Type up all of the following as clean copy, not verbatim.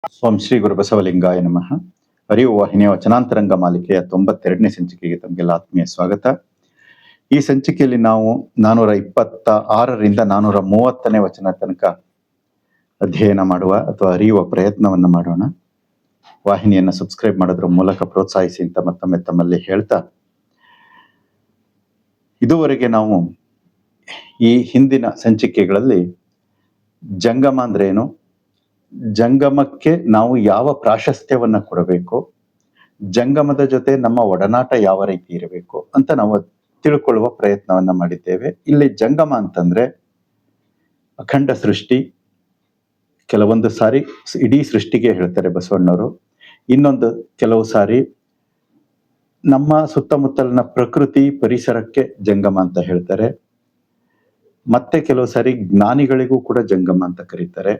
ಓಂ ಶ್ರೀ ಗುರು ಬಸವಲಿಂಗಾಯ ನಮಃ. ಅರಿವು ವಾಹಿನಿಯ ವಚನಾಂತರಂಗ ಮಾಲಿಕೆಯ 92ನೇ ಸಂಚಿಕೆಗೆ ತಮಗೆಲ್ಲ ಆತ್ಮೀಯ ಸ್ವಾಗತ. ಈ ಸಂಚಿಕೆಯಲ್ಲಿ ನಾವು 426ರಿಂದ 430ನೇ ವಚನ ತನಕ ಅಧ್ಯಯನ ಮಾಡುವ ಅಥವಾ ಅರಿಯುವ ಪ್ರಯತ್ನವನ್ನು ಮಾಡೋಣ. ವಾಹಿನಿಯನ್ನು ಸಬ್ಸ್ಕ್ರೈಬ್ ಮಾಡೋದ್ರ ಮೂಲಕ ಪ್ರೋತ್ಸಾಹಿಸಿ ಅಂತ ಮತ್ತೊಮ್ಮೆ ತಮ್ಮಲ್ಲಿ ಹೇಳ್ತಾ, ಇದುವರೆಗೆ ನಾವು ಈ ಹಿಂದಿನ ಸಂಚಿಕೆಗಳಲ್ಲಿ ಜಂಗಮ ಅಂದ್ರೇನು, ಜಂಗಮಕ್ಕೆ ನಾವು ಯಾವ ಪ್ರಾಶಸ್ತ್ಯವನ್ನ ಕೊಡಬೇಕು, ಜಂಗಮದ ಜೊತೆ ನಮ್ಮ ಒಡನಾಟ ಯಾವ ರೀತಿ ಇರಬೇಕು ಅಂತ ನಾವು ತಿಳ್ಕೊಳ್ಳುವ ಪ್ರಯತ್ನವನ್ನ ಮಾಡಿದ್ದೇವೆ. ಇಲ್ಲಿ ಜಂಗಮ ಅಂತಂದ್ರೆ ಅಖಂಡ ಸೃಷ್ಟಿ, ಕೆಲವೊಂದು ಸಾರಿ ಇಡೀ ಸೃಷ್ಟಿಗೆ ಹೇಳ್ತಾರೆ ಬಸವಣ್ಣವರು, ಇನ್ನೊಂದು ಕೆಲವು ಸಾರಿ ನಮ್ಮ ಸುತ್ತಮುತ್ತಲಿನ ಪ್ರಕೃತಿ ಪರಿಸರಕ್ಕೆ ಜಂಗಮ ಅಂತ ಹೇಳ್ತಾರೆ, ಮತ್ತೆ ಕೆಲವು ಸಾರಿ ಜ್ಞಾನಿಗಳಿಗೂ ಕೂಡ ಜಂಗಮ ಅಂತ ಕರೀತಾರೆ,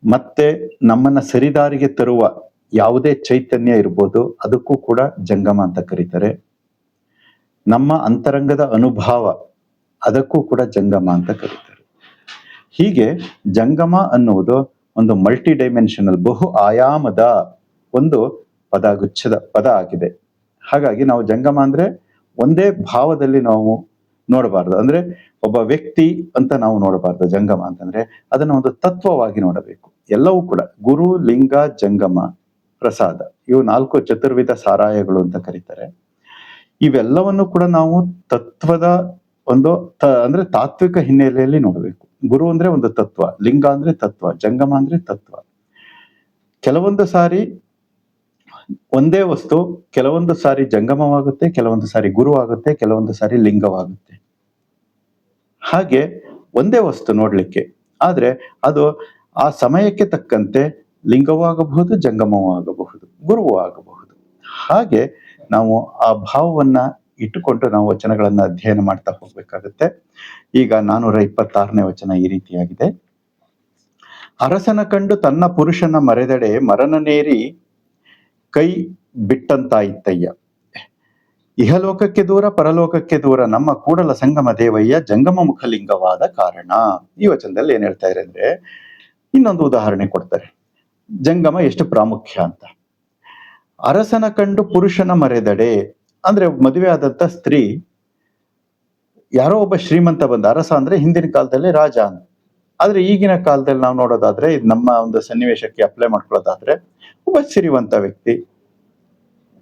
ಮತ್ತೆ ನಮ್ಮನ್ನ ಸರಿದಾರಿಗೆ ತರುವ ಯಾವುದೇ ಚೈತನ್ಯ ಇರ್ಬೋದು ಅದಕ್ಕೂ ಕೂಡ ಜಂಗಮ ಅಂತ ಕರೀತಾರೆ, ನಮ್ಮ ಅಂತರಂಗದ ಅನುಭವ ಅದಕ್ಕೂ ಕೂಡ ಜಂಗಮ ಅಂತ ಕರೀತಾರೆ. ಹೀಗೆ ಜಂಗಮ ಅನ್ನುವುದು ಒಂದು ಮಲ್ಟಿ ಡೈಮೆನ್ಷನಲ್, ಬಹು ಆಯಾಮದ ಒಂದು ಪದಗುಚ್ಛದ ಪದ ಆಗಿದೆ. ಹಾಗಾಗಿ ನಾವು ಜಂಗಮ ಅಂದ್ರೆ ಒಂದೇ ಭಾವದಲ್ಲಿ ನಾವು ನೋಡಬಾರ್ದು, ಅಂದ್ರೆ ಒಬ್ಬ ವ್ಯಕ್ತಿ ಅಂತ ನಾವು ನೋಡಬಾರ್ದು. ಜಂಗಮ ಅಂತಂದ್ರೆ ಅದನ್ನ ಒಂದು ತತ್ವವಾಗಿ ನೋಡಬೇಕು. ಎಲ್ಲವೂ ಕೂಡ ಗುರು, ಲಿಂಗ, ಜಂಗಮ, ಪ್ರಸಾದ, ಇವು 4 ಚತುರ್ವಿಧ ಸಾರಾಯಗಳು ಅಂತ ಕರೀತಾರೆ. ಇವೆಲ್ಲವನ್ನು ಕೂಡ ನಾವು ತತ್ವದ ಒಂದು ಅಂದ್ರೆ ತಾತ್ವಿಕ ಹಿನ್ನೆಲೆಯಲ್ಲಿ ನೋಡಬೇಕು. ಗುರು ಅಂದ್ರೆ ಒಂದು ತತ್ವ, ಲಿಂಗ ಅಂದ್ರೆ ತತ್ವ, ಜಂಗಮ ಅಂದ್ರೆ ತತ್ವ. ಕೆಲವೊಂದು ಸಾರಿ ಒಂದೇ ವಸ್ತು ಕೆಲವೊಂದು ಸಾರಿ ಜಂಗಮವಾಗುತ್ತೆ, ಕೆಲವೊಂದು ಸಾರಿ ಗುರು ಆಗುತ್ತೆ, ಕೆಲವೊಂದು ಸಾರಿ ಲಿಂಗವಾಗುತ್ತೆ. ಹಾಗೆ ಒಂದೇ ವಸ್ತು ನೋಡ್ಲಿಕ್ಕೆ, ಆದ್ರೆ ಅದು ಆ ಸಮಯಕ್ಕೆ ತಕ್ಕಂತೆ ಲಿಂಗವೂ ಆಗಬಹುದು, ಜಂಗಮವೂ ಆಗಬಹುದು, ಗುರುವೂ ಆಗಬಹುದು. ಹಾಗೆ ನಾವು ಆ ಭಾವವನ್ನ ಇಟ್ಟುಕೊಂಡು ನಾವು ವಚನಗಳನ್ನ ಅಧ್ಯಯನ ಮಾಡ್ತಾ ಹೋಗ್ಬೇಕಾಗತ್ತೆ. ಈಗ 426ನೇ ವಚನ ಈ ರೀತಿಯಾಗಿದೆ. ಅರಸನ ಕಂಡು ತನ್ನ ಪುರುಷನ ಮರೆದಡೆ ಮರನನೇರಿ ಕೈ ಬಿಟ್ಟಂತಾಯಿತಯ್ಯ, ಇಹಲೋಕಕ್ಕೆ ದೂರ ಪರಲೋಕಕ್ಕೆ ದೂರ ನಮ್ಮ ಕೂಡಲ ಸಂಗಮ ದೇವಯ್ಯ ಜಂಗಮ ಮುಖಲಿಂಗವಾದ ಕಾರಣ. ಈ ವಚನದಲ್ಲಿ ಏನ್ ಹೇಳ್ತಾ ಇದ್ದಾರೆ ಅಂದ್ರೆ, ಇನ್ನೊಂದು ಉದಾಹರಣೆ ಕೊಡ್ತಾರೆ, ಜಂಗಮ ಎಷ್ಟು ಪ್ರಾಮುಖ್ಯ ಅಂತ. ಅರಸನ ಕಂಡು ಪುರುಷನ ಮರೆದಡೆ ಅಂದ್ರೆ ಮದುವೆ ಆದಂತ ಸ್ತ್ರೀ ಯಾರೋ ಒಬ್ಬ ಶ್ರೀಮಂತ ಬಂದ, ಅರಸ ಅಂದ್ರೆ ಹಿಂದಿನ ಕಾಲದಲ್ಲಿ ರಾಜ ಅಂತ. ಆದ್ರೆ ಈಗಿನ ಕಾಲದಲ್ಲಿ ನಾವು ನೋಡೋದಾದ್ರೆ, ಇದು ನಮ್ಮ ಒಂದು ಸನ್ನಿವೇಶಕ್ಕೆ ಅಪ್ಲೈ ಮಾಡ್ಕೊಳ್ಳೋದಾದ್ರೆ, ಒಬ್ಬ ಸಿರಿವಂತ ವ್ಯಕ್ತಿ,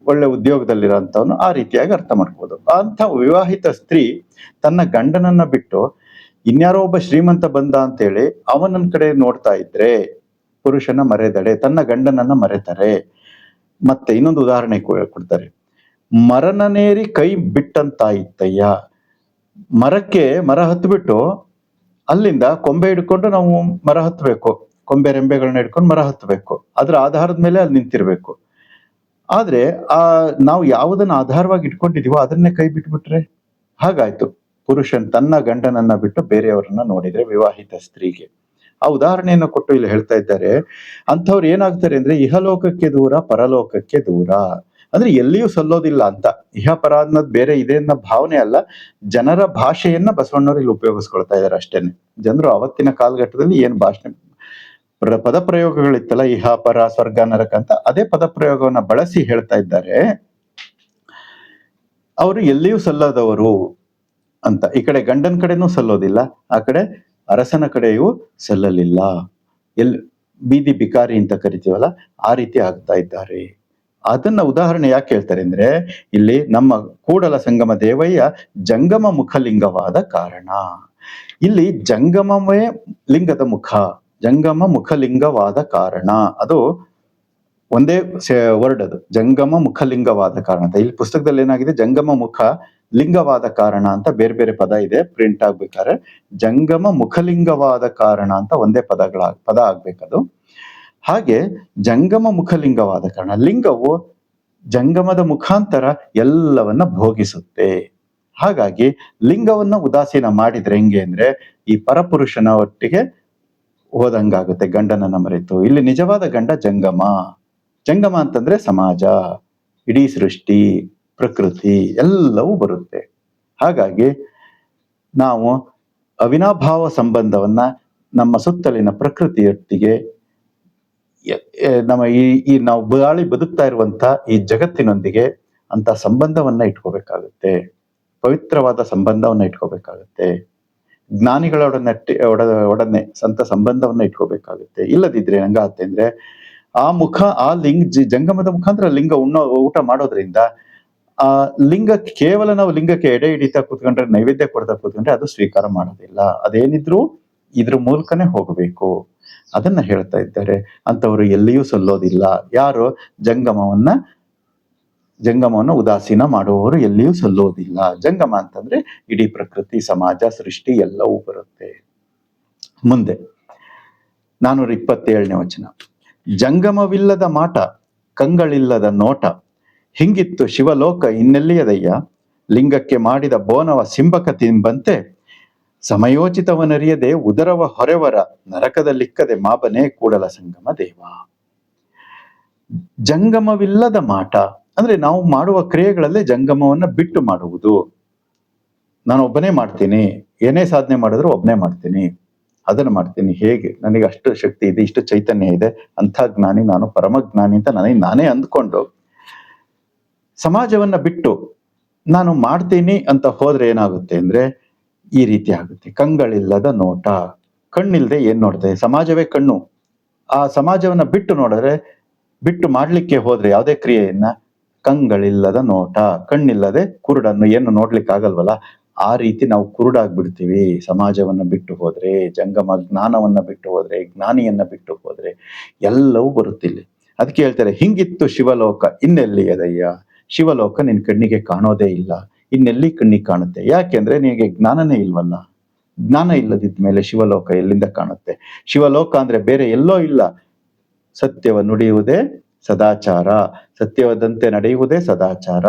ಒಳ್ಳೆ ಉದ್ಯೋಗದಲ್ಲಿರೋಂಥವನು, ಆ ರೀತಿಯಾಗಿ ಅರ್ಥ ಮಾಡ್ಬೋದು. ಅಂತ ವಿವಾಹಿತ ಸ್ತ್ರೀ ತನ್ನ ಗಂಡನನ್ನ ಬಿಟ್ಟು ಇನ್ಯಾರೋ ಒಬ್ಬ ಶ್ರೀಮಂತ ಬಂದ ಅಂತೇಳಿ ಅವನನ್ನ ಕಡೆ ನೋಡ್ತಾ ಇದ್ರೆ ಪುರುಷನ ಮರೆದಡೆ, ತನ್ನ ಗಂಡನನ್ನ ಮರೆತಾರೆ. ಮತ್ತೆ ಇನ್ನೊಂದು ಉದಾಹರಣೆ ಕೊಡ್ತಾರೆ, ಮರನನೇರಿ ಕೈ ಬಿಟ್ಟಂತಾಯಿತಯ್ಯ, ಮರ ಹತ್ಬಿಟ್ಟು ಅಲ್ಲಿಂದ ಕೊಂಬೆ ಹಿಡ್ಕೊಂಡು ನಾವು ಮರ ಹತ್ಬೇಕು, ಕೊಂಬೆ ರೆಂಬೆಗಳನ್ನ ಹಿಡ್ಕೊಂಡು ಮರ ಹತ್ಬೇಕು, ಅದ್ರ ಆಧಾರದ ಮೇಲೆ ಅಲ್ಲಿ ನಿಂತಿರ್ಬೇಕು. ಆದ್ರೆ ನಾವು ಯಾವುದನ್ನ ಆಧಾರವಾಗಿ ಇಟ್ಕೊಂಡಿದೀವೋ ಅದನ್ನೇ ಕೈ ಬಿಟ್ಬಿಟ್ರೆ ಹಾಗಾಯ್ತು. ಪುರುಷನ್ ತನ್ನ ಗಂಡನನ್ನ ಬಿಟ್ಟು ಬೇರೆಯವರನ್ನ ನೋಡಿದ್ರೆ ವಿವಾಹಿತ ಸ್ತ್ರೀಗೆ. ಆ ಉದಾಹರಣೆಯನ್ನು ಕೊಟ್ಟು ಇಲ್ಲಿ ಹೇಳ್ತಾ ಇದ್ದಾರೆ, ಅಂಥವ್ರು ಏನಾಗ್ತಾರೆ ಅಂದ್ರೆ ಇಹಲೋಕಕ್ಕೆ ದೂರ ಪರಲೋಕಕ್ಕೆ ದೂರ, ಅಂದ್ರೆ ಎಲ್ಲಿಯೂ ಸಲ್ಲೋದಿಲ್ಲ ಅಂತ. ಇಹ ಪರ ಅನ್ನೋದು ಬೇರೆ ಇದೆ ಅನ್ನೋ ಭಾವನೆ ಅಲ್ಲ, ಜನರ ಭಾಷೆಯನ್ನ ಬಸವಣ್ಣವ್ರು ಇಲ್ಲಿ ಉಪಯೋಗಿಸ್ಕೊಳ್ತಾ ಇದ್ದಾರೆ ಅಷ್ಟೇನೆ. ಜನರು ಅವತ್ತಿನ ಕಾಲಘಟ್ಟದಲ್ಲಿ ಏನ್ ಭಾಷೆ ಪದ ಪ್ರಯೋಗಗಳಿತ್ತಲ್ಲ, ಇಹ ಪರ ಸ್ವರ್ಗ ನರಕ ಅಂತ, ಅದೇ ಪದ ಪ್ರಯೋಗವನ್ನ ಬಳಸಿ ಹೇಳ್ತಾ ಇದ್ದಾರೆ, ಅವರು ಎಲ್ಲಿಯೂ ಸಲ್ಲದವರು ಅಂತ. ಈ ಕಡೆ ಗಂಡನ ಕಡೆನೂ ಸಲ್ಲೋದಿಲ್ಲ, ಆ ಕಡೆ ಅರಸನ ಕಡೆಯೂ ಸಲ್ಲಲಿಲ್ಲ, ಬೀದಿ ಬಿಕಾರಿ ಅಂತ ಕರಿತೀವಲ್ಲ ಆ ರೀತಿ ಆಗ್ತಾ ಇದ್ದಾರೆ. ಅದನ್ನ ಉದಾಹರಣೆ ಯಾಕೆ ಹೇಳ್ತಾರೆ ಅಂದ್ರೆ, ಇಲ್ಲಿ ನಮ್ಮ ಕೂಡಲ ಸಂಗಮ ದೇವಯ್ಯ ಜಂಗಮ ಮುಖಲಿಂಗವಾದ ಕಾರಣ. ಇಲ್ಲಿ ಜಂಗಮವೇ ಲಿಂಗದ ಮುಖ, ಜಂಗಮ ಮುಖಲಿಂಗವಾದ ಕಾರಣ, ಅದು ಒಂದೇ ವರ್ಡ್, ಅದು ಜಂಗಮ ಮುಖಲಿಂಗವಾದ ಕಾರಣ ಅಂತ. ಇಲ್ಲಿ ಪುಸ್ತಕದಲ್ಲಿ ಏನಾಗಿದೆ, ಜಂಗಮ ಮುಖ ಲಿಂಗವಾದ ಕಾರಣ ಅಂತ ಬೇರೆ ಬೇರೆ ಪದ ಇದೆ. ಪ್ರಿಂಟ್ ಆಗ್ಬೇಕಾದ್ರೆ ಜಂಗಮ ಮುಖಲಿಂಗವಾದ ಕಾರಣ ಅಂತ ಒಂದೇ ಪದ ಆಗ್ಬೇಕದು. ಹಾಗೆ ಜಂಗಮ ಮುಖಲಿಂಗವಾದ ಕಾರಣ, ಲಿಂಗವು ಜಂಗಮದ ಮುಖಾಂತರ ಎಲ್ಲವನ್ನ ಭೋಗಿಸುತ್ತೆ. ಹಾಗಾಗಿ ಲಿಂಗವನ್ನ ಉದಾಸೀನ ಮಾಡಿದ್ರೆ ಹೆಂಗೆ ಅಂದ್ರೆ, ಈ ಪರಪುರುಷನ ಒಟ್ಟಿಗೆ ಹೋದಂಗಾಗುತ್ತೆ, ಗಂಡನನ್ನ ಮರೆತು. ಇಲ್ಲಿ ನಿಜವಾದ ಗಂಡ ಜಂಗಮ. ಜಂಗಮ ಅಂತಂದ್ರೆ ಸಮಾಜ, ಇಡೀ ಸೃಷ್ಟಿ, ಪ್ರಕೃತಿ ಎಲ್ಲವೂ ಬರುತ್ತೆ. ಹಾಗಾಗಿ ನಾವು ಅವಿನಾಭಾವ ಸಂಬಂಧವನ್ನ ನಮ್ಮ ಸುತ್ತಲಿನ ಪ್ರಕೃತಿಯೊಟ್ಟಿಗೆ ನಮ್ಮ ಈ ಈ ನಾವು ಬದುಕ್ತಾ ಇರುವಂತ ಈ ಜಗತ್ತಿನೊಂದಿಗೆ ಅಂತ ಸಂಬಂಧವನ್ನ ಇಟ್ಕೋಬೇಕಾಗುತ್ತೆ. ಪವಿತ್ರವಾದ ಸಂಬಂಧವನ್ನ ಇಟ್ಕೋಬೇಕಾಗುತ್ತೆ. ಜ್ಞಾನಿಗಳೊಡನೆ ಸಂತ ಸಂಬಂಧವನ್ನ ಇಟ್ಕೋಬೇಕಾಗುತ್ತೆ. ಇಲ್ಲದಿದ್ರೆ ಹೆಂಗಾಗುತ್ತೆ ಅಂದ್ರೆ ಆ ಮುಖ ಆ ಜಂಗಮದ ಮುಖಾಂತರ ಲಿಂಗ ಊಟ ಮಾಡೋದ್ರಿಂದ ಆ ಕೇವಲ ನಾವು ಲಿಂಗಕ್ಕೆ ಎಡೆ ಹಿಡಿತಾ ಕೂತ್ಕೊಂಡ್ರೆ, ನೈವೇದ್ಯ ಕೊಡ್ತಾ ಕೂತ್ಕೊಂಡ್ರೆ ಅದು ಸ್ವೀಕಾರ ಮಾಡೋದಿಲ್ಲ. ಅದೇನಿದ್ರು ಇದ್ರ ಮೂಲಕನೇ ಹೋಗಬೇಕು. ಅದನ್ನ ಹೇಳ್ತಾ ಇದ್ದಾರೆ. ಅಂತವರು ಎಲ್ಲಿಯೂ ಸಲ್ಲೋದಿಲ್ಲ. ಯಾರು ಜಂಗಮವನ್ನು ಉದಾಸೀನ ಮಾಡುವವರು ಎಲ್ಲಿಯೂ ಸಲ್ಲೋದಿಲ್ಲ. ಜಂಗಮ ಅಂತಂದ್ರೆ ಇಡೀ ಪ್ರಕೃತಿ, ಸಮಾಜ, ಸೃಷ್ಟಿ ಎಲ್ಲವೂ ಬರುತ್ತೆ. ಮುಂದೆ 427ನೇ ವಚನ. ಜಂಗಮವಿಲ್ಲದ ಮಾಟ, ಕಂಗಳಿಲ್ಲದ ನೋಟ, ಹಿಂಗಿತ್ತು ಶಿವಲೋಕ ಇನ್ನೆಲ್ಲಿಯದಯ್ಯ, ಲಿಂಗಕ್ಕೆ ಮಾಡಿದ ಬೋನವ ಸಿಂಬಕ ತಿಂಬಂತೆ, ಸಮಯೋಚಿತವನರಿಯದೆ ಉದರವ ಹೊರೆವರ, ನರಕದಲ್ಲಿಕ್ಕದೆ ಮಾಬನೆ ಕೂಡಲ ಸಂಗಮ ದೇವ. ಜಂಗಮವಿಲ್ಲದ ಮಾಟ ಅಂದ್ರೆ ನಾವು ಮಾಡುವ ಕ್ರಿಯೆಗಳಲ್ಲೇ ಜಂಗಮವನ್ನ ಬಿಟ್ಟು ಮಾಡುವುದು. ನಾನು ಒಬ್ಬನೇ ಮಾಡ್ತೀನಿ, ಏನೇ ಸಾಧನೆ ಮಾಡಿದ್ರು ಒಬ್ಬನೇ ಮಾಡ್ತೀನಿ, ಅದನ್ನ ಮಾಡ್ತೀನಿ. ಹೇಗೆ ನನಗೆ ಅಷ್ಟು ಶಕ್ತಿ ಇದೆ, ಇಷ್ಟು ಚೈತನ್ಯ ಇದೆ, ಅಂಥ ಜ್ಞಾನಿ ನಾನು, ಪರಮಜ್ಞಾನಿ ಅಂತ ನನಗೆ ನಾನೇ ಅಂದ್ಕೊಂಡು ಸಮಾಜವನ್ನ ಬಿಟ್ಟು ನಾನು ಮಾಡ್ತೀನಿ ಅಂತ ಹೋದ್ರೆ ಏನಾಗುತ್ತೆ ಅಂದ್ರೆ ಈ ರೀತಿ ಆಗುತ್ತೆ. ಕಂಗಳಿಲ್ಲದ ನೋಟ, ಕಣ್ಣಿಲ್ದೆ ಏನ್ ನೋಡ್ದೆ? ಸಮಾಜವೇ ಕಣ್ಣು. ಆ ಸಮಾಜವನ್ನ ಬಿಟ್ಟು ಮಾಡ್ಲಿಕ್ಕೆ ಹೋದ್ರೆ ಯಾವುದೇ ಕ್ರಿಯೆಯನ್ನ, ಕಂಗಳಿಲ್ಲದ ನೋಟ, ಕಣ್ಣಿಲ್ಲದೆ ಕುರುಡನ್ನು ಏನು ನೋಡ್ಲಿಕ್ಕೆ ಆಗಲ್ವಲ್ಲ, ಆ ರೀತಿ ನಾವು ಕುರುಡಾಗ್ಬಿಡ್ತೀವಿ ಸಮಾಜವನ್ನ ಬಿಟ್ಟು ಹೋದ್ರೆ, ಜಂಗಮ ಜ್ಞಾನವನ್ನ ಬಿಟ್ಟು ಹೋದ್ರೆ, ಜ್ಞಾನಿಯನ್ನ ಬಿಟ್ಟು ಹೋದ್ರೆ ಎಲ್ಲವೂ ಬರುತ್ತಿಲ್ಲ. ಅದಕ್ಕೆ ಹೇಳ್ತಾರೆ, ಹಿಂಗಿತ್ತು ಶಿವಲೋಕ ಇನ್ನೆಲ್ಲಿ ಅದಯ್ಯ. ಶಿವಲೋಕ ನಿನ್ ಕಣ್ಣಿಗೆ ಕಾಣೋದೇ ಇಲ್ಲ, ಇನ್ನೆಲ್ಲಿ ಕಣ್ಣಿಗೆ ಕಾಣುತ್ತೆ? ಯಾಕೆಂದ್ರೆ ನಿನಗೆ ಜ್ಞಾನನೇ ಇಲ್ವಲ್ಲ. ಜ್ಞಾನ ಇಲ್ಲದಿದ್ದ ಮೇಲೆ ಶಿವಲೋಕ ಎಲ್ಲಿಂದ ಕಾಣುತ್ತೆ? ಶಿವಲೋಕ ಅಂದ್ರೆ ಬೇರೆ ಎಲ್ಲೋ ಇಲ್ಲ. ಸತ್ಯವ ನುಡಿಯುವುದೇ ಸದಾಚಾರ, ಸತ್ಯವಾದಂತೆ ನಡೆಯುವುದೇ ಸದಾಚಾರ.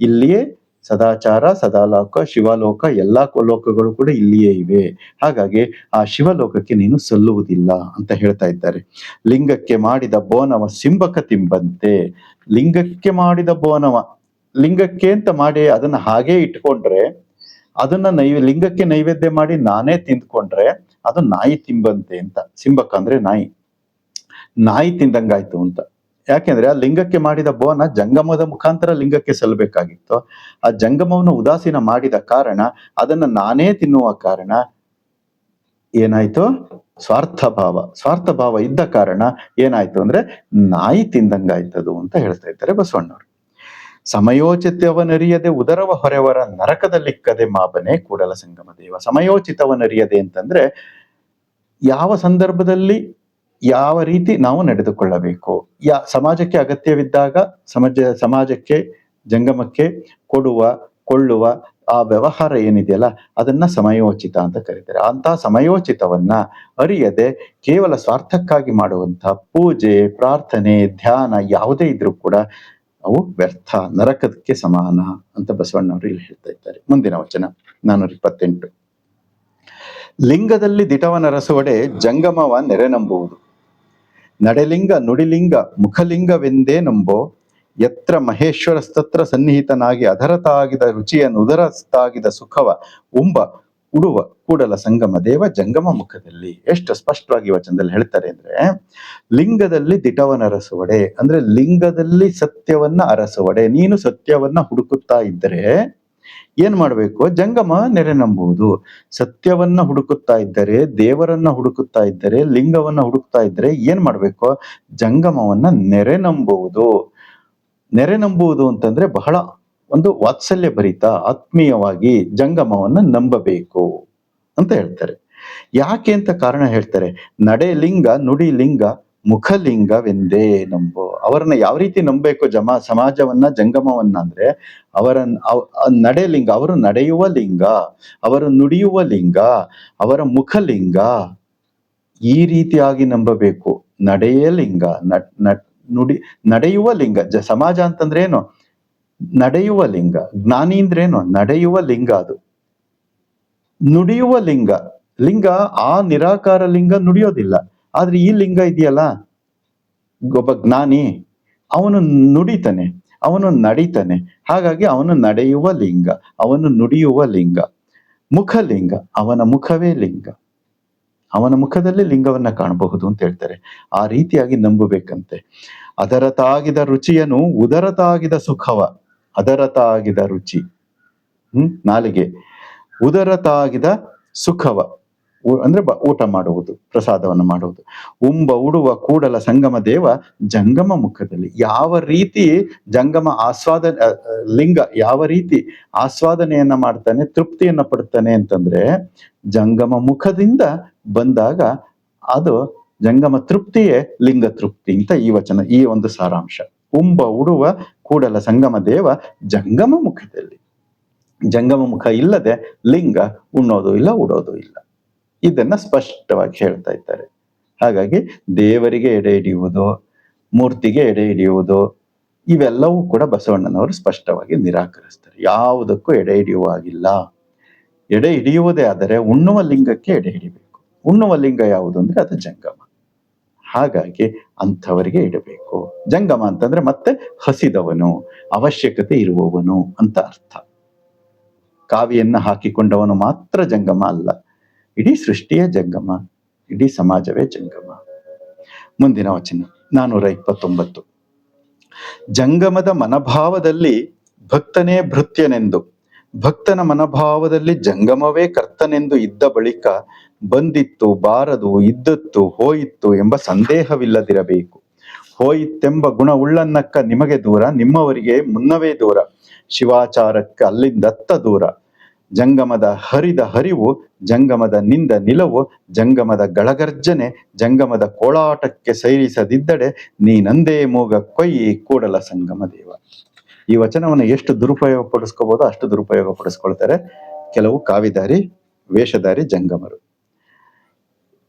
ಇಲ್ಲಿಯೇ ಸದಾಚಾರ, ಸದಾಲೋಕ, ಶಿವಲೋಕ, ಎಲ್ಲಾ ಲೋಕಗಳು ಕೂಡ ಇಲ್ಲಿಯೇ ಇವೆ. ಹಾಗಾಗಿ ಆ ಶಿವಲೋಕಕ್ಕೆ ನೀನು ಸಲ್ಲುವುದಿಲ್ಲ ಅಂತ ಹೇಳ್ತಾ ಇದ್ದಾರೆ. ಲಿಂಗಕ್ಕೆ ಮಾಡಿದ ಬೋನವ ಸಿಂಬಕ ತಿಂಬಂತೆ. ಲಿಂಗಕ್ಕೆ ಮಾಡಿದ ಬೋನವ, ಲಿಂಗಕ್ಕೆ ಅಂತ ಮಾಡಿ ಅದನ್ನ ಹಾಗೆ ಇಟ್ಕೊಂಡ್ರೆ, ಅದನ್ನ ಲಿಂಗಕ್ಕೆ ನೈವೇದ್ಯ ಮಾಡಿ ನಾನೇ ತಿಂದ್ಕೊಂಡ್ರೆ ಅದು ನಾಯಿ ತಿಂಬಂತೆ ಅಂತ. ಸಿಂಬಕ ಅಂದ್ರೆ ನಾಯಿ ತಿಂದಂಗಾಯ್ತು ಅಂತ. ಯಾಕೆಂದ್ರೆ ಆ ಲಿಂಗಕ್ಕೆ ಮಾಡಿದ ಬೋನ ಜಂಗಮದ ಮುಖಾಂತರ ಲಿಂಗಕ್ಕೆ ಸಲ್ಲಬೇಕಾಗಿತ್ತು. ಆ ಜಂಗಮವನ್ನು ಉದಾಸೀನ ಮಾಡಿದ ಕಾರಣ, ಅದನ್ನ ನಾನೇ ತಿನ್ನುವ ಕಾರಣ ಏನಾಯ್ತು? ಸ್ವಾರ್ಥ ಭಾವ ಇದ್ದ ಕಾರಣ ಏನಾಯ್ತು ಅಂದ್ರೆ ನಾಯಿ ತಿಂದಂಗಾಯ್ತದು ಅಂತ ಹೇಳ್ತಾ ಇದ್ದಾರೆ ಬಸವಣ್ಣವರು. ಸಮಯೋಚಿತವನರಿಯದೆ ಉದರವ ಹೊರೆವರ, ನರಕದಲ್ಲಿಕ್ಕದೆ ಮಾಬನೆ ಕೂಡಲ ಸಂಗಮ ದೇವ. ಸಮಯೋಚಿತವನರಿಯದೆ ಅಂತಂದ್ರೆ ಯಾವ ಸಂದರ್ಭದಲ್ಲಿ ಯಾವ ರೀತಿ ನಾವು ನಡೆದುಕೊಳ್ಳಬೇಕು, ಸಮಾಜಕ್ಕೆ ಅಗತ್ಯವಿದ್ದಾಗ ಸಮಾಜಕ್ಕೆ ಜಂಗಮಕ್ಕೆ ಕೊಳ್ಳುವ ಆ ವ್ಯವಹಾರ ಏನಿದೆಯಲ್ಲ ಅದನ್ನ ಸಮಯೋಚಿತ ಅಂತ ಕರೀತಾರೆ. ಅಂತಹ ಸಮಯೋಚಿತವನ್ನ ಅರಿಯದೆ ಕೇವಲ ಸ್ವಾರ್ಥಕ್ಕಾಗಿ ಮಾಡುವಂತ ಪೂಜೆ, ಪ್ರಾರ್ಥನೆ, ಧ್ಯಾನ ಯಾವುದೇ ಇದ್ರೂ ಕೂಡ ಅವು ವ್ಯರ್ಥ, ನರಕಕ್ಕೆ ಸಮಾನ ಅಂತ ಬಸವಣ್ಣವರು ಇಲ್ಲಿ ಹೇಳ್ತಾ ಇದ್ದಾರೆ. ಮುಂದಿನ ವಚನ 428. ಲಿಂಗದಲ್ಲಿ ದಿಟವನರಸುವಡೆ ಜಂಗಮವ ನೆರೆನಂಬುವುದು, ನಡೆಲಿಂಗ ನುಡಿಲಿಂಗ ಮುಖಲಿಂಗವೆಂದೇ ನಂಬೋ, ಯತ್ರ ಮಹೇಶ್ವರಸ್ತತ್ರ ಸನ್ನಿಹಿತನಾಗಿ ಅಧರತಾಗಿದ ರುಚಿಯನ್ನು ಉದರಸ್ತಾಗಿದ ಸುಖವ ಉಡುವ ಕೂಡಲ ಸಂಗಮ ದೇವ ಜಂಗಮ ಮುಖದಲ್ಲಿ. ಎಷ್ಟು ಸ್ಪಷ್ಟವಾಗಿ ವಚನದಲ್ಲಿ ಹೇಳ್ತಾರೆ ಅಂದ್ರೆ, ಲಿಂಗದಲ್ಲಿ ದಿಟವನರಸುವಡೆ ಅಂದ್ರೆ ಲಿಂಗದಲ್ಲಿ ಸತ್ಯವನ್ನ ಅರಸುವಡೆ. ನೀನು ಸತ್ಯವನ್ನ ಹುಡುಕುತ್ತಾ ಇದ್ದರೆ ಏನ್ ಮಾಡ್ಬೇಕು? ಜಂಗಮ ನೆರೆ ನಂಬುವುದು. ಸತ್ಯವನ್ನ ಹುಡುಕುತ್ತಾ ಇದ್ದರೆ, ದೇವರನ್ನ ಹುಡುಕುತ್ತಾ ಇದ್ದರೆ, ಲಿಂಗವನ್ನ ಹುಡುಕ್ತಾ ಇದ್ದರೆ ಏನ್ ಮಾಡ್ಬೇಕು? ಜಂಗಮವನ್ನ ನೆರೆ ನಂಬುವುದು ಅಂತಂದ್ರೆ ಬಹಳ ಒಂದು ವಾತ್ಸಲ್ಯ ಭರಿತ, ಆತ್ಮೀಯವಾಗಿ ಜಂಗಮವನ್ನ ನಂಬಬೇಕು ಅಂತ ಹೇಳ್ತಾರೆ. ಯಾಕೆ ಅಂತ ಕಾರಣ ಹೇಳ್ತಾರೆ. ನಡೆಲಿಂಗ ನುಡಿಲಿಂಗ ಮುಖಲಿಂಗವೆಂದೇ ನಂಬು. ಅವರನ್ನ ಯಾವ ರೀತಿ ನಂಬಬೇಕು? ಸಮಾಜವನ್ನ, ಜಂಗಮವನ್ನ ಅಂದ್ರೆ ನಡೆಲಿಂಗ, ಅವರು ನಡೆಯುವ ಲಿಂಗ, ಅವರು ನುಡಿಯುವ ಲಿಂಗ, ಅವರ ಮುಖಲಿಂಗ, ಈ ರೀತಿಯಾಗಿ ನಂಬಬೇಕು. ನಡೆಯಲಿಂಗ, ನಡೆಯುವ ಲಿಂಗ. ಸಮಾಜ ಅಂತಂದ್ರೆ ಏನು? ನಡೆಯುವ ಲಿಂಗ. ಜ್ಞಾನಿ ಅಂದ್ರೇನು? ನಡೆಯುವ ಲಿಂಗ. ಅದು ನುಡಿಯುವ ಲಿಂಗ ಆ ನಿರಾಕಾರ ಲಿಂಗ ನುಡಿಯೋದಿಲ್ಲ. ಆದ್ರೆ ಈ ಲಿಂಗ ಇದೆಯಲ್ಲ, ಒಬ್ಬ ಜ್ಞಾನಿ ಅವನು ನುಡಿತಾನೆ, ಅವನು ನಡೀತಾನೆ. ಹಾಗಾಗಿ ಅವನು ನಡೆಯುವ ಲಿಂಗ, ಅವನು ನುಡಿಯುವ ಲಿಂಗ. ಮುಖಲಿಂಗ, ಅವನ ಮುಖವೇ ಲಿಂಗ. ಅವನ ಮುಖದಲ್ಲಿ ಲಿಂಗವನ್ನ ಕಾಣಬಹುದು ಅಂತ ಹೇಳ್ತಾರೆ. ಆ ರೀತಿಯಾಗಿ ನಂಬಬೇಕಂತೆ. ಅದರ ತಾಗಿದ ರುಚಿಯನು ಉದರ ತಾಗಿದ ಸುಖವ. ಅದರ ತಾಗಿದ ರುಚಿ, ನಾಲಿಗೆ. ಉದರ ತಾಗಿದ ಸುಖವ, ಅಂದ್ರೆ ಊಟ ಮಾಡುವುದು, ಪ್ರಸಾದವನ್ನು ಮಾಡುವುದು. ಉಂಬ ಉಡುವ ಕೂಡಲ ಸಂಗಮ ದೇವ ಜಂಗಮ ಮುಖದಲ್ಲಿ. ಯಾವ ರೀತಿ ಜಂಗಮ ಲಿಂಗ ಯಾವ ರೀತಿ ಆಸ್ವಾದನೆಯನ್ನ ಮಾಡ್ತಾನೆ, ತೃಪ್ತಿಯನ್ನ ಪಡ್ತಾನೆ ಅಂತಂದ್ರೆ ಜಂಗಮ ಮುಖದಿಂದ ಬಂದಾಗ ಅದು ಜಂಗಮ ತೃಪ್ತಿಯೇ ಲಿಂಗ ತೃಪ್ತಿ ಅಂತ ಈ ವಚನ, ಈ ಒಂದು ಸಾರಾಂಶ. ಉಂಬ ಉಡುವ ಕೂಡಲ ಸಂಗಮ ದೇವ ಜಂಗಮ ಮುಖದಲ್ಲಿ. ಜಂಗಮ ಮುಖ ಇಲ್ಲದೆ ಲಿಂಗ ಉಣ್ಣೋದು ಇಲ್ಲ, ಉಡೋದು ಇಲ್ಲ. ಇದನ್ನ ಸ್ಪಷ್ಟವಾಗಿ ಹೇಳ್ತಾ ಇದ್ದಾರೆ. ಹಾಗಾಗಿ ದೇವರಿಗೆ ಎಡೆ ಹಿಡಿಯುವುದು, ಮೂರ್ತಿಗೆ ಎಡೆ ಹಿಡಿಯುವುದು, ಇವೆಲ್ಲವೂ ಕೂಡ ಬಸವಣ್ಣನವರು ಸ್ಪಷ್ಟವಾಗಿ ನಿರಾಕರಿಸ್ತಾರೆ. ಯಾವುದಕ್ಕೂ ಎಡೆ ಹಿಡಿಯುವಾಗಿಲ್ಲ. ಎಡೆ ಹಿಡಿಯುವುದೇ ಆದರೆ ಉಣ್ಣುವ ಲಿಂಗಕ್ಕೆ ಎಡೆ ಹಿಡಿಬೇಕು. ಉಣ್ಣುವ ಲಿಂಗ ಯಾವುದು ಅಂದ್ರೆ ಅದು ಜಂಗಮ. ಹಾಗಾಗಿ ಅಂಥವರಿಗೆ ಇಡಬೇಕು. ಜಂಗಮ ಅಂತಂದ್ರೆ ಮತ್ತೆ ಹಸಿದವನು, ಅವಶ್ಯಕತೆ ಇರುವವನು ಅಂತ ಅರ್ಥ. ಕಾವಿಯನ್ನ ಹಾಕಿಕೊಂಡವನು ಮಾತ್ರ ಜಂಗಮ ಅಲ್ಲ, ಇಡೀ ಸೃಷ್ಟಿಯೇ ಜಂಗಮ, ಇಡೀ ಸಮಾಜವೇ ಜಂಗಮ. ಮುಂದಿನ ವಚನ 429. ಜಂಗಮದ ಮನಭಾವದಲ್ಲಿ ಭಕ್ತನೇ ಭೃತ್ಯನೆಂದು, ಭಕ್ತನ ಮನಭಾವದಲ್ಲಿ ಜಂಗಮವೇ ಕರ್ತನೆಂದು ಇದ್ದ ಬಳಿಕ ಬಂದಿತ್ತು, ಬಾರದು, ಇದ್ದತ್ತು, ಹೋಯಿತ್ತು ಎಂಬ ಸಂದೇಹವಿಲ್ಲದಿರಬೇಕು. ಹೋಯಿತ್ತೆಂಬ ಗುಣವುಳ್ಳನ್ನಕ್ಕ ನಿಮಗೆ ದೂರ, ನಿಮ್ಮವರಿಗೆ ಮುನ್ನವೇ ದೂರ. ಶಿವಾಚಾರಕ್ಕೆ ಅಲ್ಲಿಂದತ್ತ ದೂರ. ಜಂಗಮದ ಹರಿದ ಹರಿವು, ಜಂಗಮದ ನಿಂದ ನಿಲವು, ಜಂಗಮದ ಗಳಗರ್ಜನೆ, ಜಂಗಮದ ಕೋಳಾಟಕ್ಕೆ ಸೈರಿಸದಿದ್ದಡೆ ನೀನಂದೇ ಮೂಗ ಕೊಯ್ಯಿ ಕೂಡಲ ಸಂಗಮ ದೇವ. ಈ ವಚನವನ್ನು ಎಷ್ಟು ದುರುಪಯೋಗ ಪಡಿಸ್ಕೋಬಹುದು ಅಷ್ಟು ದುರುಪಯೋಗ ಪಡಿಸ್ಕೊಳ್ತಾರೆ ಕೆಲವು ಕಾವಿದಾರಿ ವೇಷಧಾರಿ ಜಂಗಮರು.